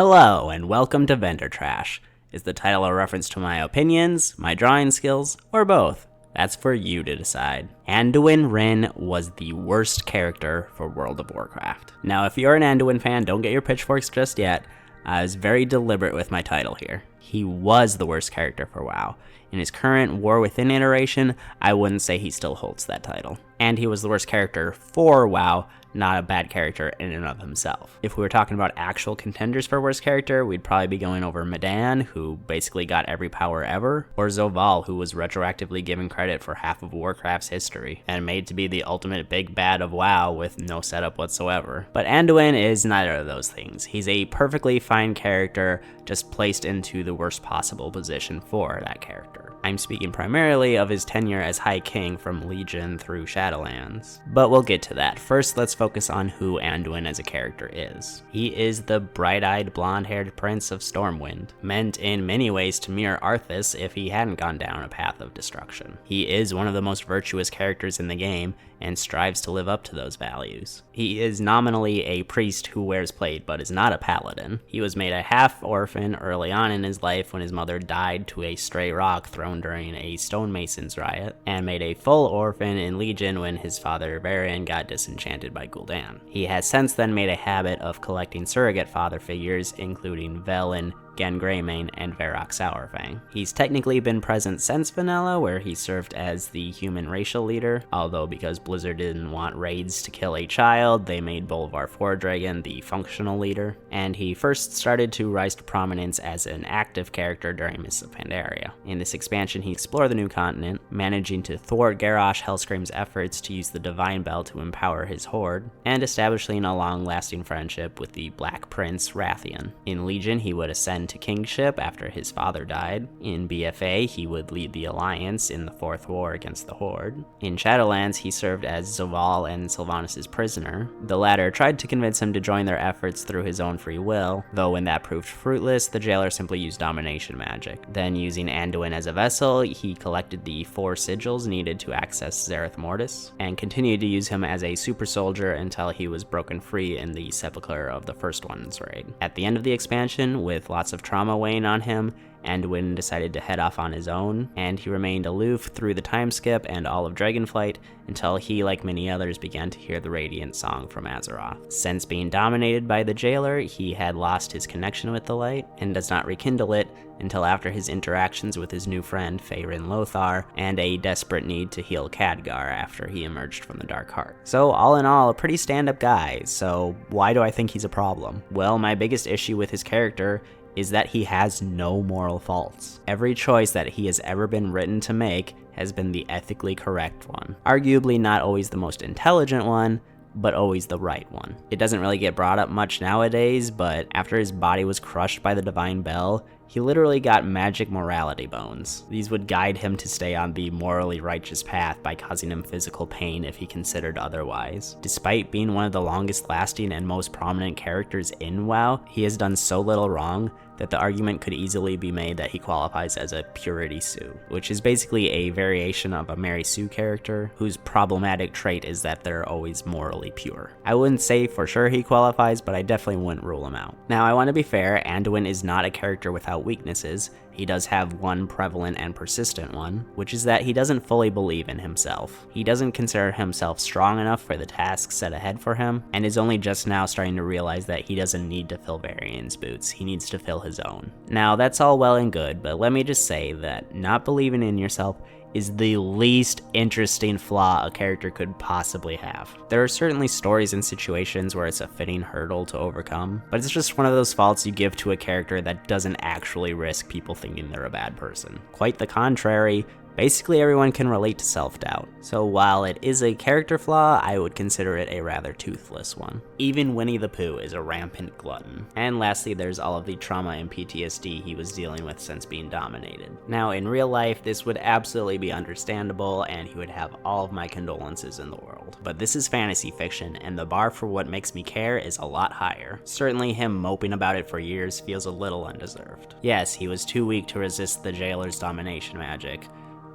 Hello, and welcome to Vendor Trash. Is the title a reference to my opinions, my drawing skills, or both? That's for you to decide. Anduin Wrynn was the worst character for World of Warcraft. Now, if you're an Anduin fan, don't get your pitchforks just yet. I was very deliberate with my title here. He was the worst character for WoW. In his current War Within iteration, I wouldn't say he still holds that title. And he was the worst character for WoW, not a bad character in and of himself. If we were talking about actual contenders for worst character, we'd probably be going over Medan, who basically got every power ever, or Zovaal, who was retroactively given credit for half of Warcraft's history, and made to be the ultimate big bad of WoW with no setup whatsoever. But Anduin is neither of those things. He's a perfectly fine character, just placed into the worst possible position for that character. I'm speaking primarily of his tenure as High King from Legion through Shadowlands. But we'll get to that. First, let's focus on who Anduin as a character is. He is the bright-eyed, blonde-haired prince of Stormwind, meant in many ways to mirror Arthas if he hadn't gone down a path of destruction. He is one of the most virtuous characters in the game, and strives to live up to those values. He is nominally a priest who wears plate, but is not a paladin. He was made a half-orphan early on in his life when his mother died to a stray rock thrown during a stonemason's riot, and made a full orphan in Legion when his father Varian got disenchanted by Gul'dan. He has since then made a habit of collecting surrogate father figures, including Velen, Gen Greymane, and Varrock Sourfang. He's technically been present since Vanilla, where he served as the human racial leader, although because Blizzard didn't want raids to kill a child, they made Bolvar Fordragon the functional leader, and he first started to rise to prominence as an active character during Mists of Pandaria. In this expansion, he explored the new continent, managing to thwart Garrosh Hellscream's efforts to use the Divine Bell to empower his horde, and establishing a long-lasting friendship with the Black Prince Rathian. In Legion, he would ascend to kingship after his father died. In BFA, he would lead the Alliance in the Fourth War against the Horde. In Shadowlands, he served as Zovaal and Sylvanas' prisoner. The latter tried to convince him to join their efforts through his own free will, though when that proved fruitless, the jailer simply used domination magic. Then, using Anduin as a vessel, he collected the 4 sigils needed to access Zereth Mortis, and continued to use him as a super soldier until he was broken free in the Sepulchre of the First One's raid. At the end of the expansion, with lots of trauma weighing on him, Anduin decided to head off on his own, and he remained aloof through the time skip and all of Dragonflight until he, like many others, began to hear the Radiant Song from Azeroth. Since being dominated by the jailer, he had lost his connection with the light, and does not rekindle it until after his interactions with his new friend Faerun Lothar, and a desperate need to heal Khadgar after he emerged from the Dark Heart. So all in all, a pretty stand-up guy, so why do I think he's a problem? Well, my biggest issue with his character is that he has no moral faults. Every choice that he has ever been written to make has been the ethically correct one. Arguably not always the most intelligent one, but always the right one. It doesn't really get brought up much nowadays, but after his body was crushed by the Divine Bell, he literally got magic morality bones. These would guide him to stay on the morally righteous path by causing him physical pain if he considered otherwise. Despite being one of the longest lasting and most prominent characters in WoW, he has done so little wrong that the argument could easily be made that he qualifies as a Purity Sue, which is basically a variation of a Mary Sue character, whose problematic trait is that they're always morally pure. I wouldn't say for sure he qualifies, but I definitely wouldn't rule him out. Now, I want to be fair, Anduin is not a character without weaknesses. He does have one prevalent and persistent one, which is that he doesn't fully believe in himself. He doesn't consider himself strong enough for the tasks set ahead for him, and is only just now starting to realize that he doesn't need to fill Varian's boots, he needs to fill his own. Now, that's all well and good, but let me just say that not believing in yourself is the least interesting flaw a character could possibly have. There are certainly stories and situations where it's a fitting hurdle to overcome, but it's just one of those faults you give to a character that doesn't actually risk people thinking they're a bad person. Quite the contrary, basically everyone can relate to self-doubt. So while it is a character flaw, I would consider it a rather toothless one. Even Winnie the Pooh is a rampant glutton. And lastly, there's all of the trauma and PTSD he was dealing with since being dominated. Now, in real life, this would absolutely be understandable, and he would have all of my condolences in the world. But this is fantasy fiction, and the bar for what makes me care is a lot higher. Certainly him moping about it for years feels a little undeserved. Yes, he was too weak to resist the jailer's domination magic,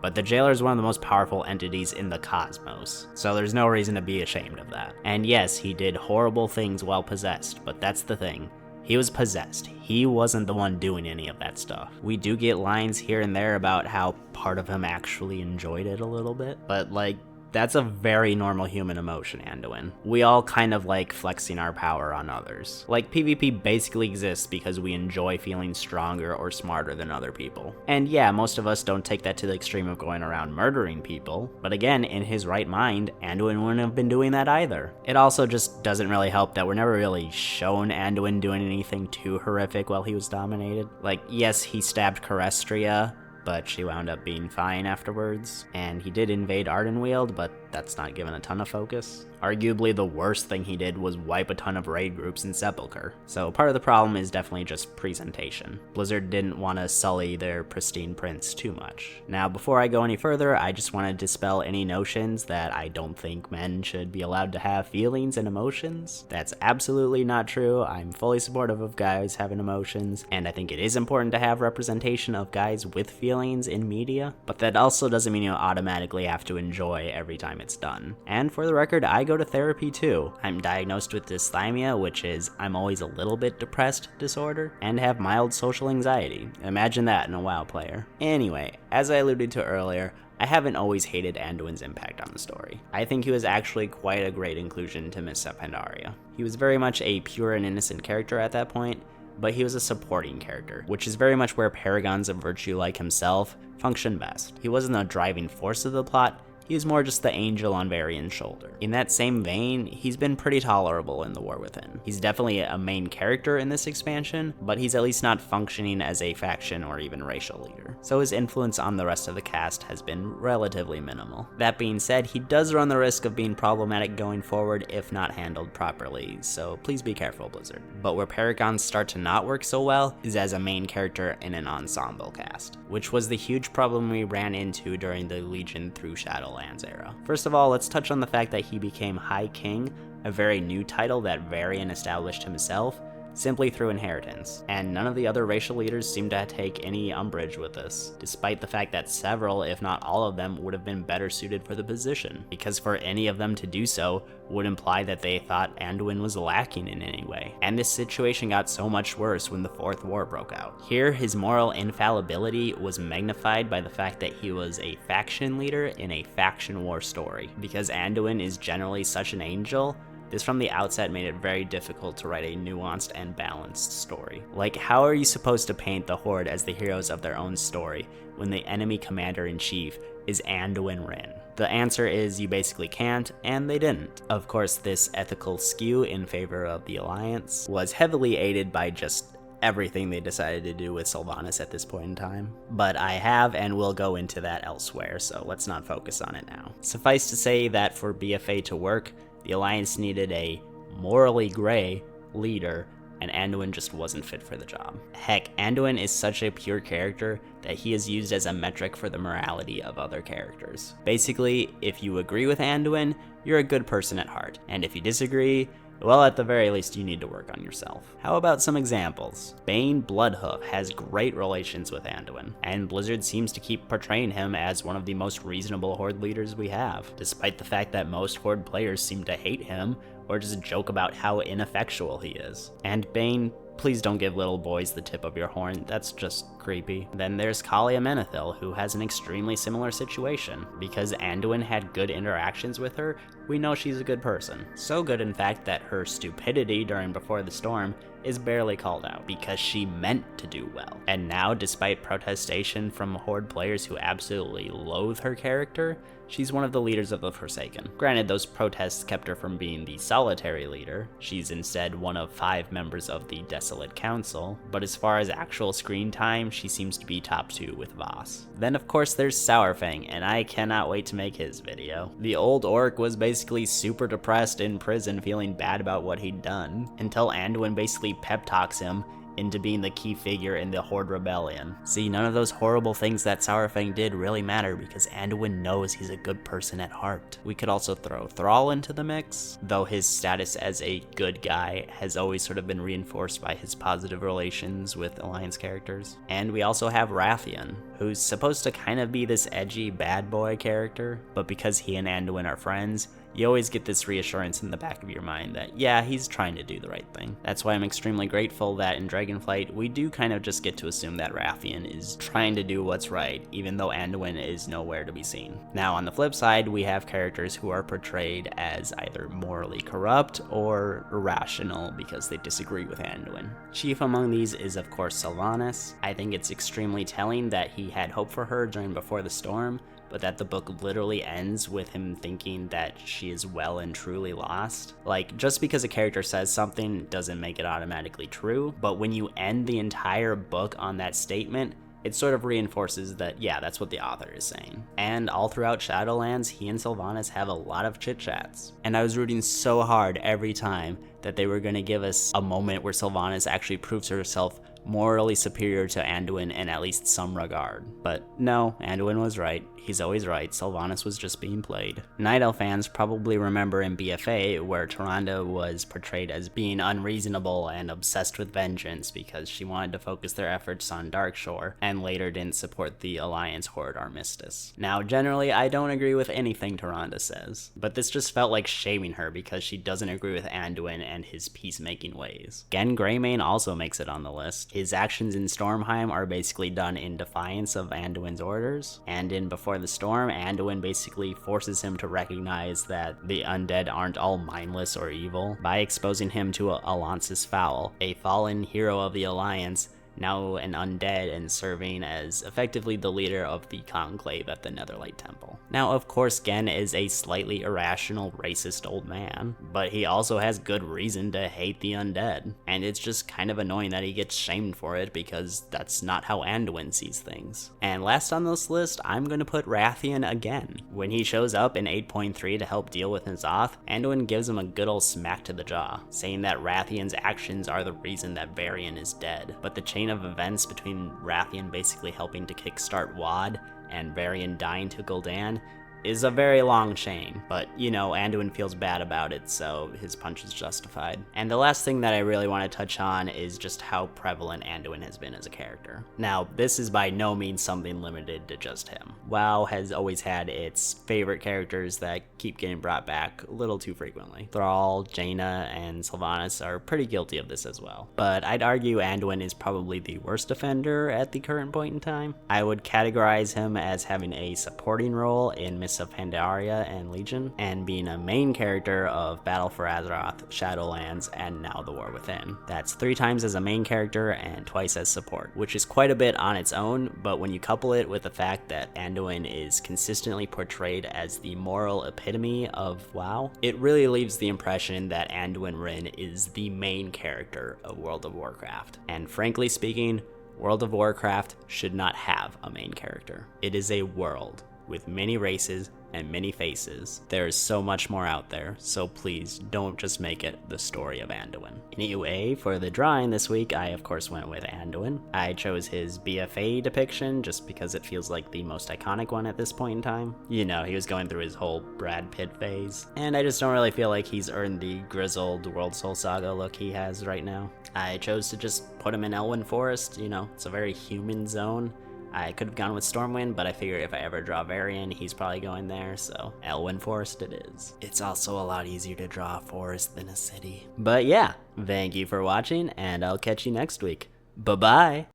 but the jailer is one of the most powerful entities in the cosmos, so there's no reason to be ashamed of that. And yes, he did horrible things while possessed, but that's the thing. He was possessed. He wasn't the one doing any of that stuff. We do get lines here and there about how part of him actually enjoyed it a little bit, but like, that's a very normal human emotion, Anduin. We all kind of like flexing our power on others. Like, PvP basically exists because we enjoy feeling stronger or smarter than other people. And yeah, most of us don't take that to the extreme of going around murdering people, but again, in his right mind, Anduin wouldn't have been doing that either. It also just doesn't really help that we're never really shown Anduin doing anything too horrific while he was dominated. Like, yes, he stabbed Carestria, but she wound up being fine afterwards, and he did invade Ardenweald, but that's not given a ton of focus. Arguably the worst thing he did was wipe a ton of raid groups in Sepulchre, so part of the problem is definitely just presentation. Blizzard didn't want to sully their pristine prince too much. Now, before I go any further, I just want to dispel any notions that I don't think men should be allowed to have feelings and emotions. That's absolutely not true. I'm fully supportive of guys having emotions, and I think it is important to have representation of guys with feelings in media, but that also doesn't mean you automatically have to enjoy every time it's done. And for the record, I go to therapy too. I'm diagnosed with dysthymia, which is I'm always a little bit depressed disorder, and have mild social anxiety. Imagine that in a WoW player. Anyway, as I alluded to earlier, I haven't always hated Anduin's impact on the story. I think he was actually quite a great inclusion to Mists of Pandaria. He was very much a pure and innocent character at that point, but he was a supporting character, which is very much where paragons of virtue like himself function best. He wasn't a driving force of the plot, he was more just the angel on Varian's shoulder. In that same vein, he's been pretty tolerable in The War Within. He's definitely a main character in this expansion, but he's at least not functioning as a faction or even racial leader, so his influence on the rest of the cast has been relatively minimal. That being said, he does run the risk of being problematic going forward if not handled properly, so please be careful, Blizzard. But where paragons start to not work so well is as a main character in an ensemble cast, which was the huge problem we ran into during the Legion through Shadowlands era. First of all, let's touch on the fact that he became High King, a very new title that Varian established himself, simply through inheritance, and none of the other racial leaders seem to take any umbrage with this, despite the fact that several, if not all of them, would have been better suited for the position, because for any of them to do so would imply that they thought Anduin was lacking in any way. And this situation got so much worse when the Fourth War broke out. Here, his moral infallibility was magnified by the fact that he was a faction leader in a faction war story. Because Anduin is generally such an angel, this from the outset made it very difficult to write a nuanced and balanced story. Like, how are you supposed to paint the Horde as the heroes of their own story when the enemy commander-in-chief is Anduin Wrynn? The answer is you basically can't, and they didn't. Of course, this ethical skew in favor of the Alliance was heavily aided by just everything they decided to do with Sylvanas at this point in time. But I have and will go into that elsewhere, so let's not focus on it now. Suffice to say that for BFA to work, the Alliance needed a morally gray leader, and Anduin just wasn't fit for the job. Heck, Anduin is such a pure character that he is used as a metric for the morality of other characters. Basically, if you agree with Anduin, you're a good person at heart, and if you disagree, well, at the very least, you need to work on yourself. How about some examples? Bane Bloodhoof has great relations with Anduin, and Blizzard seems to keep portraying him as one of the most reasonable Horde leaders we have, despite the fact that most Horde players seem to hate him or just joke about how ineffectual he is. And Bane, please don't give little boys the tip of your horn, that's just creepy. Then there's Kalia Menethil, who has an extremely similar situation. Because Anduin had good interactions with her, we know she's a good person. So good, in fact, that her stupidity during Before the Storm is barely called out, because she meant to do well. And now, despite protestation from Horde players who absolutely loathe her character, she's one of the leaders of the Forsaken. Granted, those protests kept her from being the solitary leader. She's instead one of 5 members of the Desolate Council, but as far as actual screen time, she seems to be top 2 with Voss. Then of course there's Sourfang, and I cannot wait to make his video. The old orc was basically super depressed in prison, feeling bad about what he'd done, until Anduin basically pep talks him into being the key figure in the Horde rebellion. See, none of those horrible things that Sourfang did really matter because Anduin knows he's a good person at heart. We could also throw Thrall into the mix, though his status as a good guy has always sort of been reinforced by his positive relations with Alliance characters. And we also have Rathian, who's supposed to kind of be this edgy bad boy character, but because he and Anduin are friends, you always get this reassurance in the back of your mind that, yeah, he's trying to do the right thing. That's why I'm extremely grateful that in Dragonflight, we do kind of just get to assume that Wrathion is trying to do what's right, even though Anduin is nowhere to be seen. Now, on the flip side, we have characters who are portrayed as either morally corrupt or irrational because they disagree with Anduin. Chief among these is, of course, Sylvanas. I think it's extremely telling that he had hope for her during Before the Storm, but that the book literally ends with him thinking that she is well and truly lost. Like, just because a character says something doesn't make it automatically true, but when you end the entire book on that statement, it sort of reinforces that, yeah, that's what the author is saying. And all throughout Shadowlands, he and Sylvanas have a lot of chit-chats. And I was rooting so hard every time that they were going to give us a moment where Sylvanas actually proves herself morally superior to Anduin in at least some regard. But no, Anduin was right. He's always right. Sylvanas was just being played. Night Elf fans probably remember in BFA where Tyrande was portrayed as being unreasonable and obsessed with vengeance because she wanted to focus their efforts on Darkshore and later didn't support the Alliance Horde Armistice. Now, generally, I don't agree with anything Tyrande says, but this just felt like shaming her because she doesn't agree with Anduin and his peacemaking ways. Gen Greymane also makes it on the list. His actions in Stormheim are basically done in defiance of Anduin's orders, and in Before the Storm, Anduin basically forces him to recognize that the undead aren't all mindless or evil by exposing him to Alonsis Fowl, a fallen hero of the Alliance, now an undead and serving as effectively the leader of the conclave at the Netherlight Temple. Now, of course, Gen is a slightly irrational, racist old man, but he also has good reason to hate the undead, and it's just kind of annoying that he gets shamed for it because that's not how Anduin sees things. And last on this list, I'm gonna put Wrathion again. When he shows up in 8.3 to help deal with N'Zoth, Anduin gives him a good old smack to the jaw, saying that Wrathion's actions are the reason that Varian is dead, but the chain of events between Wrathion basically helping to kickstart WoD and Varian dying to Gul'dan is a very long chain, but you know, Anduin feels bad about it, so his punch is justified. And the last thing that I really want to touch on is just how prevalent Anduin has been as a character. Now, this is by no means something limited to just him. WoW has always had its favorite characters that keep getting brought back a little too frequently. Thrall, Jaina, and Sylvanas are pretty guilty of this as well. But I'd argue Anduin is probably the worst offender at the current point in time. I would categorize him as having a supporting role in of Pandaria and Legion, and being a main character of Battle for Azeroth, Shadowlands, and now The War Within. That's 3 times as a main character and twice as support, which is quite a bit on its own, but when you couple it with the fact that Anduin is consistently portrayed as the moral epitome of WoW, it really leaves the impression that Anduin Wrynn is the main character of World of Warcraft. And frankly speaking, World of Warcraft should not have a main character. It is a world with many races and many faces. There is so much more out there, so please don't just make it the story of Anduin. Anyway, for the drawing this week, I of course went with Anduin. I chose his BFA depiction just because it feels like the most iconic one at this point in time. You know, he was going through his whole Brad Pitt phase, and I just don't really feel like he's earned the grizzled World Soul Saga look he has right now. I chose to just put him in Elwyn Forest. You know, it's a very human zone. I could have gone with Stormwind, but I figured if I ever draw Varian, he's probably going there, so Elwyn Forest it is. It's also a lot easier to draw a forest than a city. But yeah, thank you for watching, and I'll catch you next week. Bye-bye!